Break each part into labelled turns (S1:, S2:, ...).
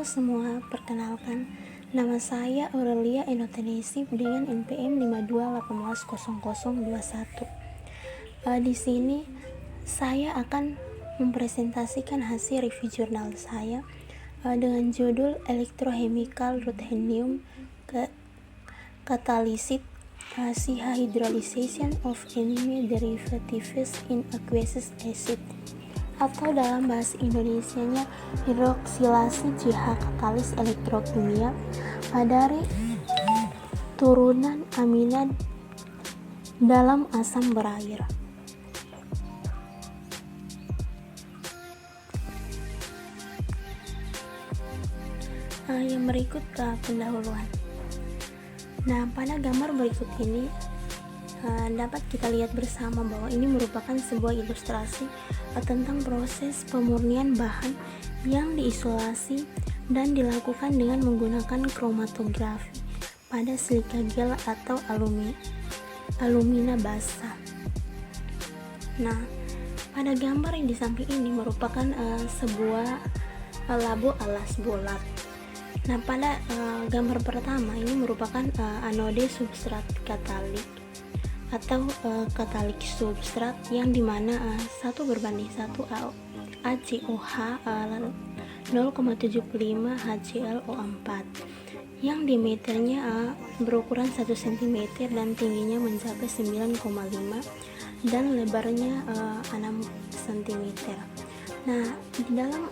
S1: semua, perkenalkan, nama saya Aurelia Enotanesif dengan NPM 52180021. Di sini saya akan mempresentasikan hasil review jurnal saya dengan judul Electrochemical Ruthenium Catalysis Hydrolyzation of Enzyme Derivatives in Aqueous Acid, atau dalam bahasa Indonesianya hidroksilasi JH katalis elektrokimia dari turunan amina dalam asam berair. Yang berikut pendahuluan. Nah, pada gambar berikut ini dapat kita lihat bersama bahwa ini merupakan sebuah ilustrasi tentang proses pemurnian bahan yang diisolasi dan dilakukan dengan menggunakan kromatografi pada silika gel atau alumina basah. Nah, pada gambar yang di samping ini merupakan sebuah labu alas bulat. Nah, pada gambar pertama ini merupakan anode substrat katalik atau katalik substrat yang dimana 1:1 ACOH 0,75 HClO4 yang diameternya berukuran 1 cm dan tingginya mencapai 9,5 dan lebarnya 6 cm. Nah, di dalam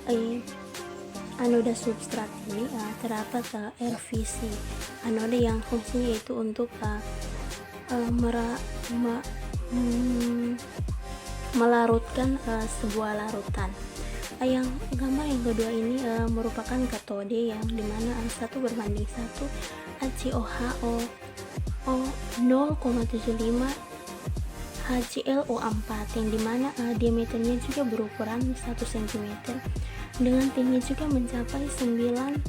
S1: anoda substrat ini terdapat RVC, anode yang fungsinya itu untuk melarutkan sebuah larutan. Yang gambar yang kedua ini merupakan katode yang dimana 1:1 ACOH 0,75 HClO4 yang dimana diameternya juga berukuran 1 cm dengan tinggi juga mencapai 9,5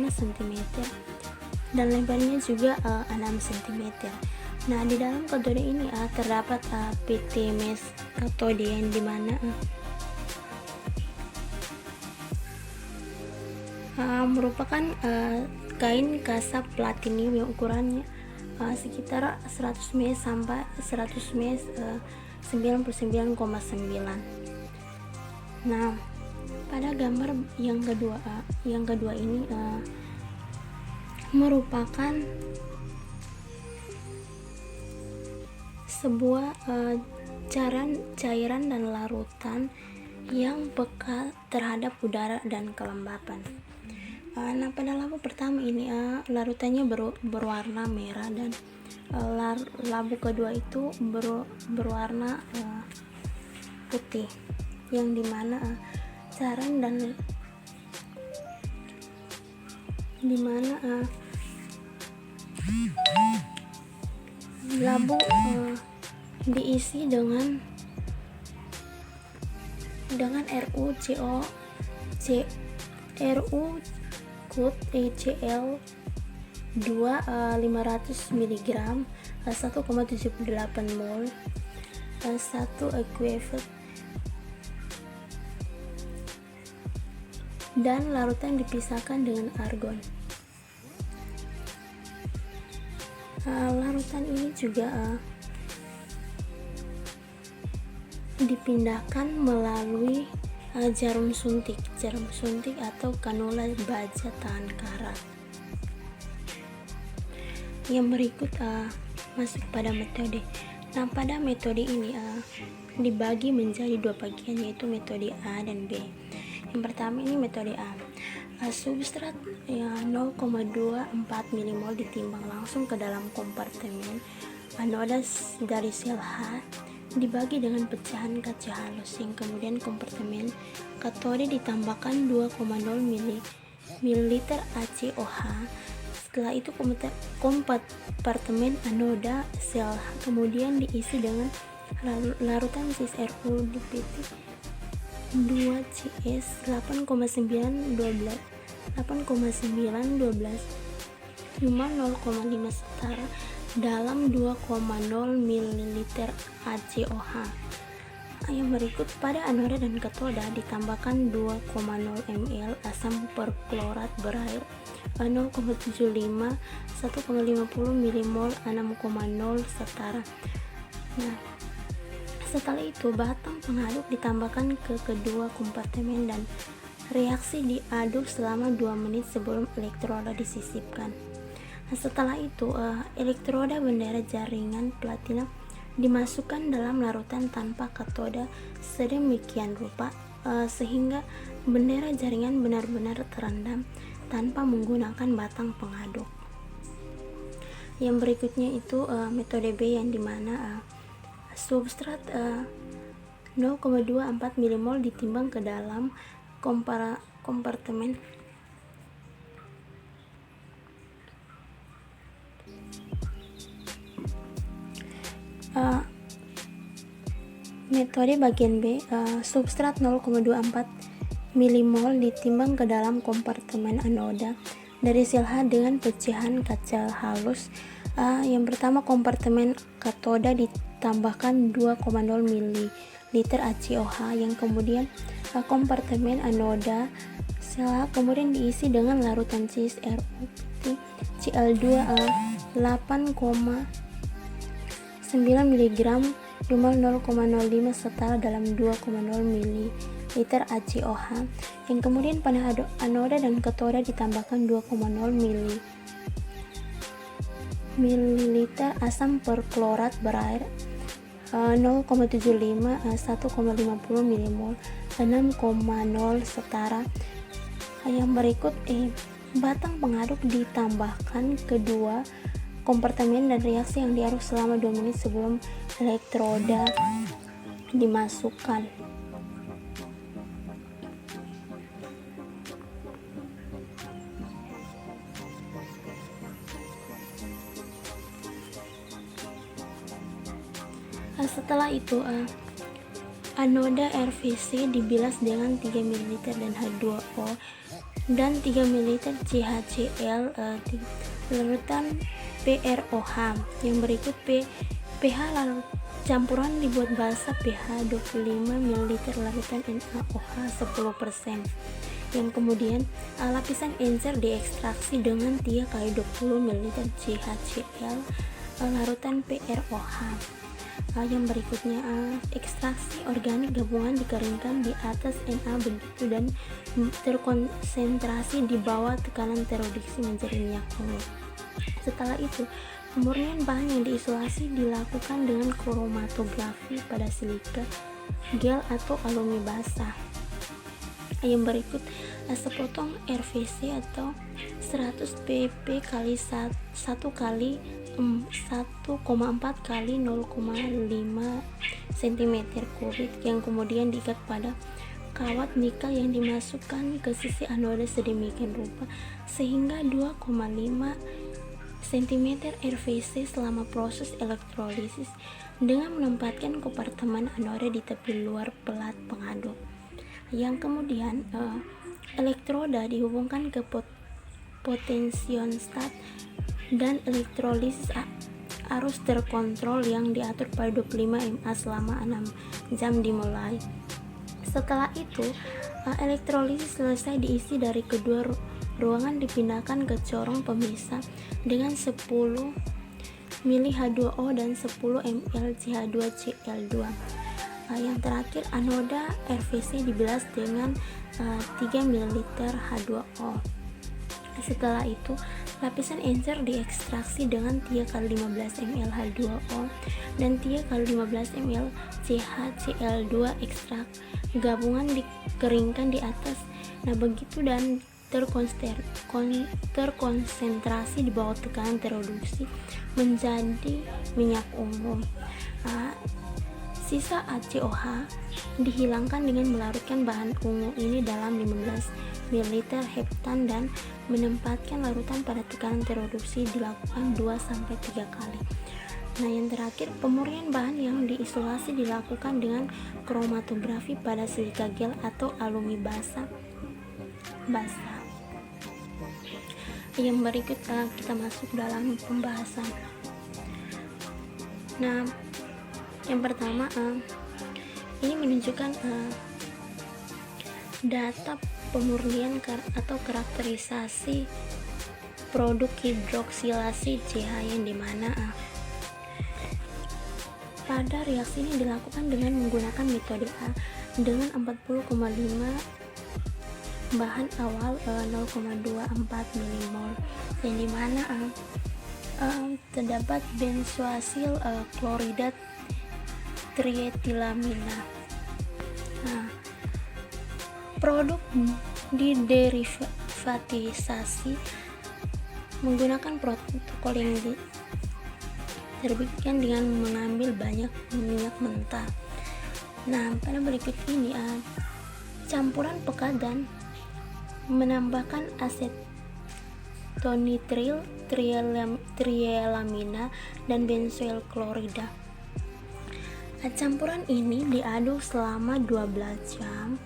S1: cm dan lebarnya juga 6 cm. Nah, di dalam katode ini terdapat PT mes katode yang dimana merupakan kain kasap platinium yang ukurannya sekitar 100 mes sampai 100 mes 99,9. Nah, pada gambar yang kedua ini merupakan sebuah cairan dan larutan yang peka terhadap udara dan kelembapan. Nah, pada labu pertama ini larutannya berwarna merah dan labu kedua itu berwarna putih yang dimana cairan dan dimana labu diisi dengan RuCl 500 mg 1,78 mol 1 equivalent dan larutan dipisahkan dengan argon. Larutan ini juga dipindahkan melalui jarum suntik atau kanula baja tahan karat. Yang berikut masuk pada metode. Nah, pada metode ini dibagi menjadi dua bagian, yaitu metode A dan B. Yang pertama ini metode A. Substrat 0,24 mmol ditimbang langsung ke dalam kompartemen anoda dari sel H, dibagi dengan pecahan kaca halus, yang kemudian kompartemen katode ditambahkan 2,0 ml ACOH. Setelah itu kompartemen anoda sel H kemudian diisi dengan larutan cis Ru dipiti 2CS 8,912 cuma 0,5 setara dalam 2,0 ml ACOH. Yang berikut, pada anoda dan katoda ditambahkan 2,0 ml asam perklorat berair, 0,75 1,50 mmol 6,0 setara. Nah, setelah itu batang pengaduk ditambahkan ke kedua kompartemen dan reaksi diaduk selama 2 menit sebelum elektroda disisipkan. Nah, setelah itu elektroda bendera jaringan platina dimasukkan dalam larutan tanpa katoda sedemikian rupa sehingga bendera jaringan benar-benar terendam tanpa menggunakan batang pengaduk. Yang berikutnya itu metode B, yang dimana substrat 0,24 mmol ditimbang ke dalam kompartemen metode bagian B, substrat 0,24 mmol ditimbang ke dalam kompartemen anoda dari sel H dengan pecahan kaca halus. Yang pertama, kompartemen katoda ditambahkan 2,0 ml HCOH, yang kemudian kompartemen anoda sel H kemudian diisi dengan larutan CSRO Cl2 8,9 mg jumlah 0,05 setara dalam 2,0 ml HCOH, yang kemudian pada anoda dan katoda ditambahkan 2,0 ml asam perklorat berair, 0,75 1,50 mmol 6,0 setara. Yang berikut batang pengaduk ditambahkan kedua kompartemen dan reaksi yang diaduk selama 2 menit sebelum elektroda dimasukkan. Setelah itu anoda RVC dibilas dengan 3 ml dan H2O dan 3 ml CHCl larutan PROH. Yang berikut pH larut campuran dibuat basah pH 25 ml larutan NaOH 10%. Yang kemudian lapisan encer diekstraksi dengan 3 kali 20 ml CHCl larutan PROH. Yang berikutnya ekstraksi organik gabungan dikeringkan di atas Na begitu dan terkonsentrasi di bawah tekanan tereduksi menjadi minyak ungu. Setelah itu pemurnian bahan yang diisolasi dilakukan dengan kromatografi pada silika gel atau alumni basah. Yang berikut sepotong RVC atau 100 pp kali 1 kali 1,4 kali 0,5 cm3 yang kemudian diikat pada kawat nikel yang dimasukkan ke sisi anoda sedemikian rupa sehingga 2,5 cm RVC selama proses elektrolisis dengan menempatkan kompartemen anoda di tepi luar pelat pengaduk. Yang kemudian elektroda dihubungkan ke potentiostat dan elektrolisis arus terkontrol yang diatur pada 25 mA selama 6 jam dimulai. Setelah itu elektrolisis selesai diisi dari kedua ruangan dipindahkan ke corong pemisah dengan 10 ml H2O dan 10 ml CH2Cl2. Yang terakhir, anoda RVC dibilas dengan 3 ml H2O. Setelah itu lapisan encer diekstraksi dengan 3 kali 15 ml H2O dan 3 kali 15 ml CHCl2 ekstrak gabungan dikeringkan di atas. Nah begitu dan terkonsentrasi di bawah tekanan tereduksi menjadi minyak ungu. Sisa HCOH dihilangkan dengan melarutkan bahan ungu ini dalam 15 ml heptan dan menempatkan larutan pada tekanan tereduksi dilakukan 2-3 kali. Nah yang terakhir, pemurnian bahan yang diisolasi dilakukan dengan kromatografi pada silika gel atau alumni basah. Yang berikut kita masuk dalam pembahasan. Nah yang pertama Ini menunjukkan data pemurnian atau karakterisasi produk hidroksilasi CH yang dimana pada reaksi ini dilakukan dengan menggunakan metode A dengan 40,5 bahan awal 0,24 milimol yang dimana terdapat benzoasil klorida trietilamina. Nah, produk diderivatisasi menggunakan protokol yang diterbitkan dengan mengambil banyak minyak mentah. Nah, pada berikut ini campuran pekadan menambahkan asetonitril, trielamina, dan benzoil klorida. Campuran ini diaduk selama 12 jam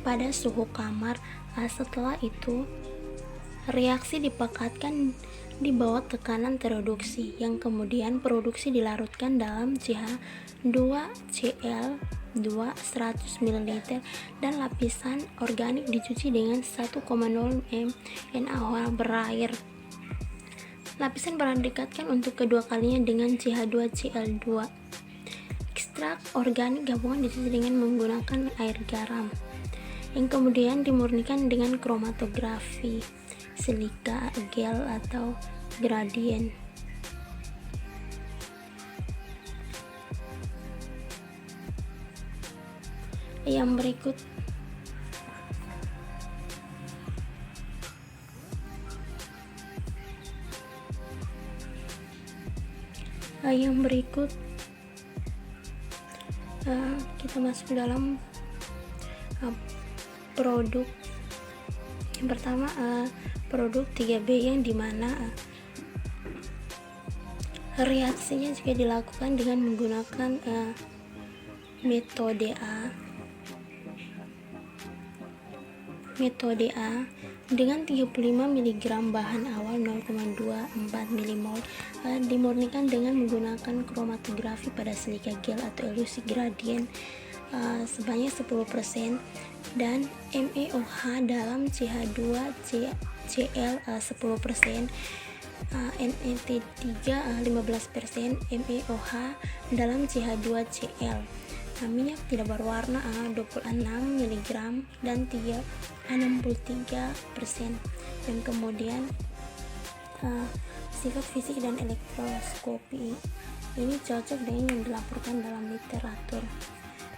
S1: pada suhu kamar. Setelah itu reaksi dipekatkan di bawah tekanan tereduksi, yang kemudian produksi dilarutkan dalam CH2Cl 100 ml dan lapisan organik dicuci dengan 1,0 mNaOH berair. Lapisan bahan dikatkan untuk kedua kalinya dengan CH2Cl2. Ekstrak organik gabungan dicuci dengan menggunakan air garam, yang kemudian dimurnikan dengan kromatografi silika gel atau gradien. Yang berikut kita masuk dalam produk yang pertama, produk 3B yang dimana reaksinya juga dilakukan dengan menggunakan metode A dengan 35 mg bahan awal 0,24 milimol dimurnikan dengan menggunakan kromatografi pada silika gel atau elusi gradien sebanyak 10% dan MeOH dalam CH2Cl 10%, NET3 15%, MeOH dalam CH2Cl. Minyak tidak berwarna 26 mg dan 63%. Dan kemudian sifat fisik dan elektroskopi ini cocok dengan yang dilaporkan dalam literatur.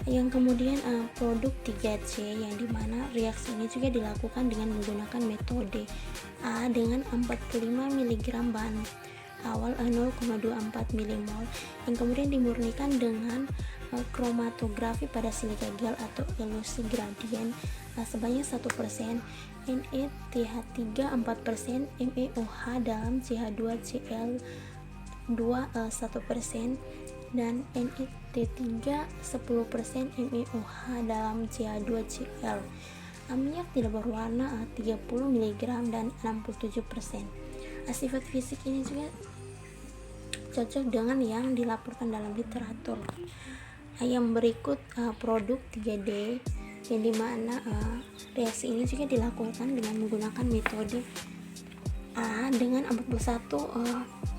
S1: Yang kemudian produk 3C yang dimana reaksi ini juga dilakukan dengan menggunakan metode A dengan 45 mg bahan awal 0,24 milimol yang kemudian dimurnikan dengan kromatografi pada silika gel atau elusi gradien sebanyak 1%, NETH3 4%, MeOH dalam CH2Cl 1%, dan NET3 10%, MeOH dalam CH2Cl. Minyak tidak berwarna 30 mg dan 67%. Sifat fisik ini juga cocok dengan yang dilaporkan dalam literatur. Yang berikut produk 3D yang dimana reaksi ini juga dilakukan dengan menggunakan metode A dengan 41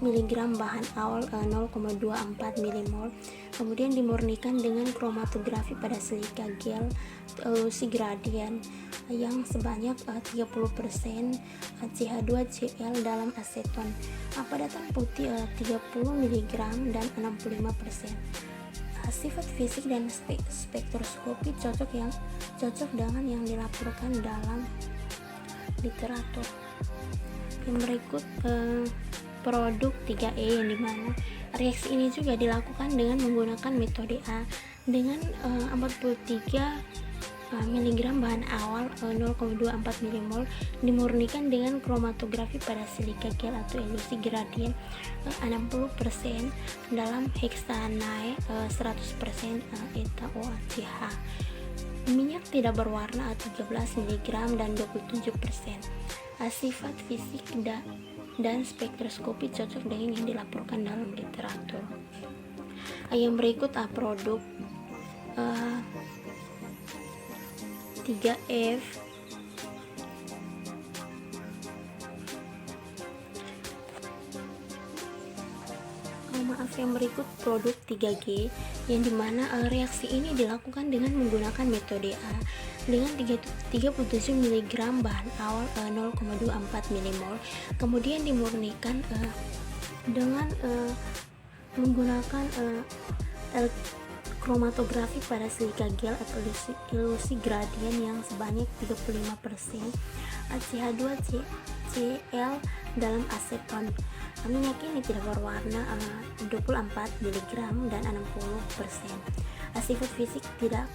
S1: mg bahan awal 0,24 milimol kemudian dimurnikan dengan kromatografi pada silika gel elusi gradien yang sebanyak 30% CH2Cl dalam aseton. Padatan putih 30 mg dan 65%. Sifat fisik dan spektroskopi cocok dengan yang dilaporkan dalam literatur. Yang berikut produk 3E yang dimana reaksi ini juga dilakukan dengan menggunakan metode A dengan 43 mg bahan awal 0,24 milimol dimurnikan dengan kromatografi pada silika gel atau elusi gradien 60% dalam heksanae 100% ETOCH. Minyak tidak berwarna 13 mg dan 27%. Sifat fisik dan spektroskopi cocok dengan yang dilaporkan dalam literatur. Yang berikut produk 3F yang berikut produk 3G yang dimana reaksi ini dilakukan dengan menggunakan metode A dengan 37 mg bahan awal 0,24 mmol, kemudian dimurnikan dengan menggunakan kromatografi pada silika gel atau ilusi gradien yang sebanyak 35% CH2Cl dalam aseton. Minyak ini tidak berwarna 24 mg dan 60%. Sifat fisik tidak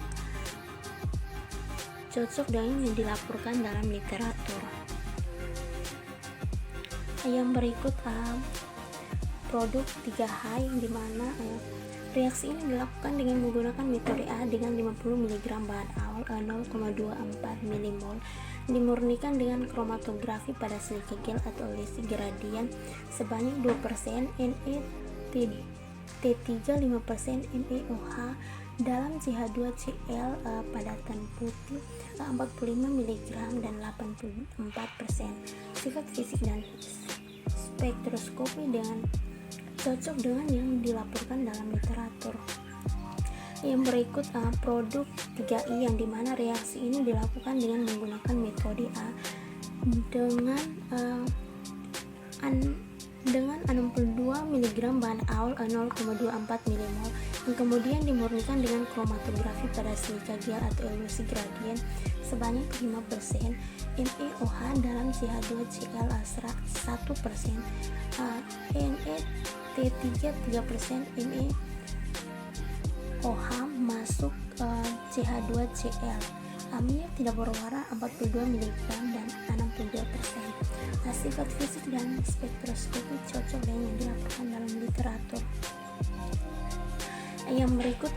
S1: cocok dengan yang dilaporkan dalam literatur. Yang berikut produk 3H yang dimana reaksi ini dilakukan dengan menggunakan metode A dengan 50 mg bahan awal 0,24 mmol, dimurnikan dengan kromatografi pada silika gel atau ilusi gradien sebanyak 2%, NeT3 5%, NeOH dalam CH2Cl padatan putih 45 mg dan 84%. Sifat fisik dan spektroskopi dengan cocok dengan yang dilaporkan dalam literatur. Yang berikut produk 3I yang dimana reaksi ini dilakukan dengan menggunakan metode A dengan 62 mg bahan awal 0,24 mmol yang kemudian dimurnikan dengan kromatografi pada silika gel atau ilusi gradien sebanyak 5%, NeOH dalam CH2Cl 1%, NeT3 3%, NeOH masuk CH2Cl. Minyak tidak berwarna 42 mg dan 62%. Sifat fisik dan spektroskopi cocok dengan yang dilaporkan dalam literatur. Yang berikut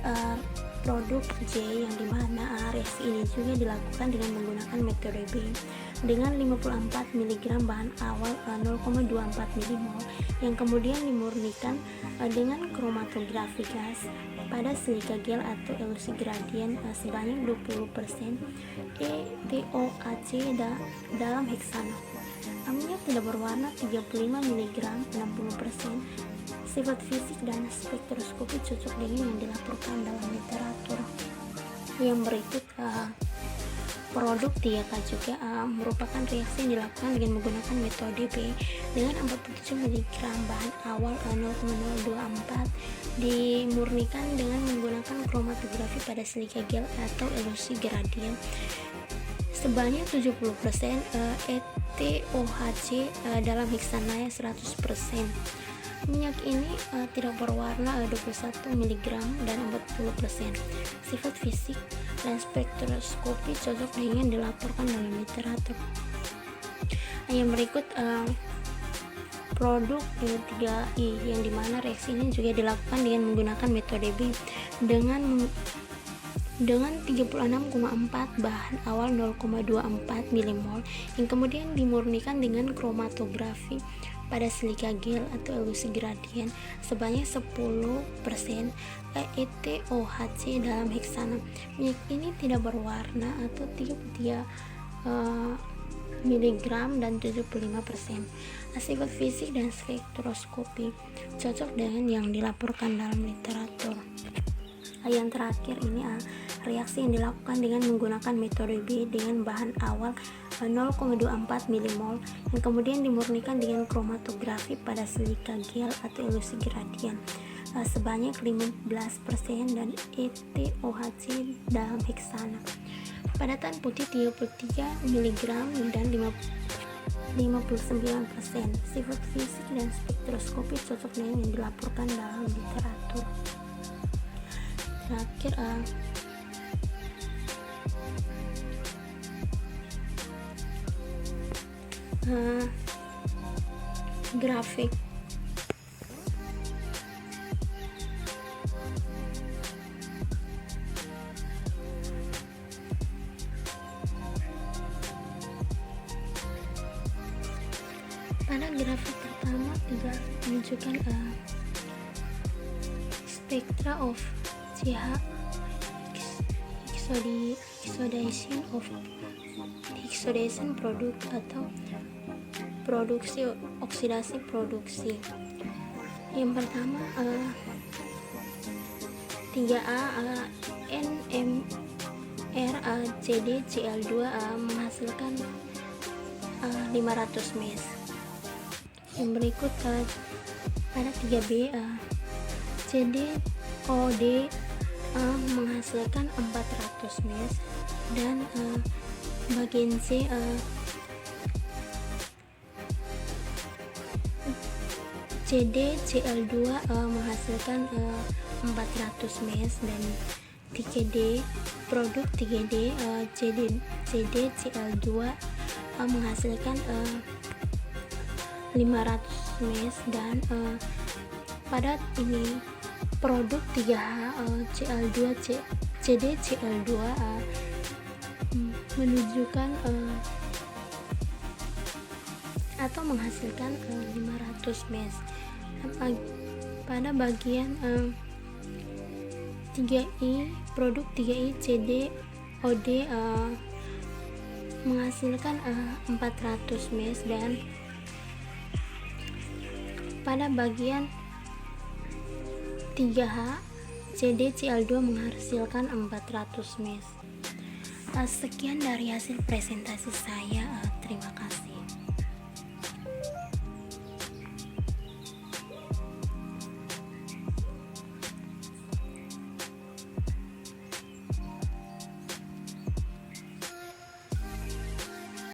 S1: produk J yang dimana reaksi ini juga dilakukan dengan menggunakan metode B dengan 54 mg bahan awal 0,24 mmol yang kemudian dimurnikan dengan kromatografi gas pada silika gel atau ilusi gradien sebanyak 20%, ETOAC dalam heksana. Minyak tidak berwarna 35 mg 60%. Sifat fisik dan spektroskopi cocok dengan yang dilaporkan dalam literatur. Yang berikut produk 3K juga merupakan reaksi yang dilakukan dengan menggunakan metode B dengan 47 mg bahan awal 0,024 dimurnikan dengan menggunakan kromatografi pada silika gel atau ilusi gradien sebanyak 70%, ETOHC dalam heksananya 100%. Minyak ini tidak berwarna 21 mg dan 40%. Sifat fisik dan spektroskopi cocok dengan yang dilaporkan dalam literatur. Yang berikut produk 3I yang dimana reaksi ini juga dilakukan dengan menggunakan metode B dengan 36,4 bahan awal 0,24 mmol yang kemudian dimurnikan dengan kromatografi pada silika gel atau ilusi gradien sebanyak 10%, ETOHC dalam heksana. Minyak ini tidak berwarna atau 33 mg dan 75%. Sifat fisik dan spektroskopi cocok dengan yang dilaporkan dalam literatur. Yang terakhir ini reaksi yang dilakukan dengan menggunakan metode B dengan bahan awal 0,24 mmol yang kemudian dimurnikan dengan kromatografi pada silika gel atau ilusi gradien sebanyak 15% dan ETOHC dalam heksana. Padatan putih 33 mg dan 59%. Sifat fisik dan spektroskopi cocok dengan yang dilaporkan dalam literatur. Terakhir grafik. Pada grafik pertama tidak menunjukkan spectra of CH oxidation product atau produksi oksidasi produksi. Yang pertama 3A NMR CdCl2 menghasilkan 500 mes. Yang berikut pada 3B CdOD menghasilkan 400 mes, dan bagian C CdCl2 menghasilkan 400 mes, dan 3D produk 3D CdCl2 menghasilkan 500 mes, dan pada ini produk 3H CdCl2 menunjukkan atau menghasilkan 500 mes. Pada bagian 3I produk 3I CdOD menghasilkan 400 mes, dan pada bagian 3H CdCl2 menghasilkan 400 mes. Sekian dari hasil presentasi saya. Terima kasih.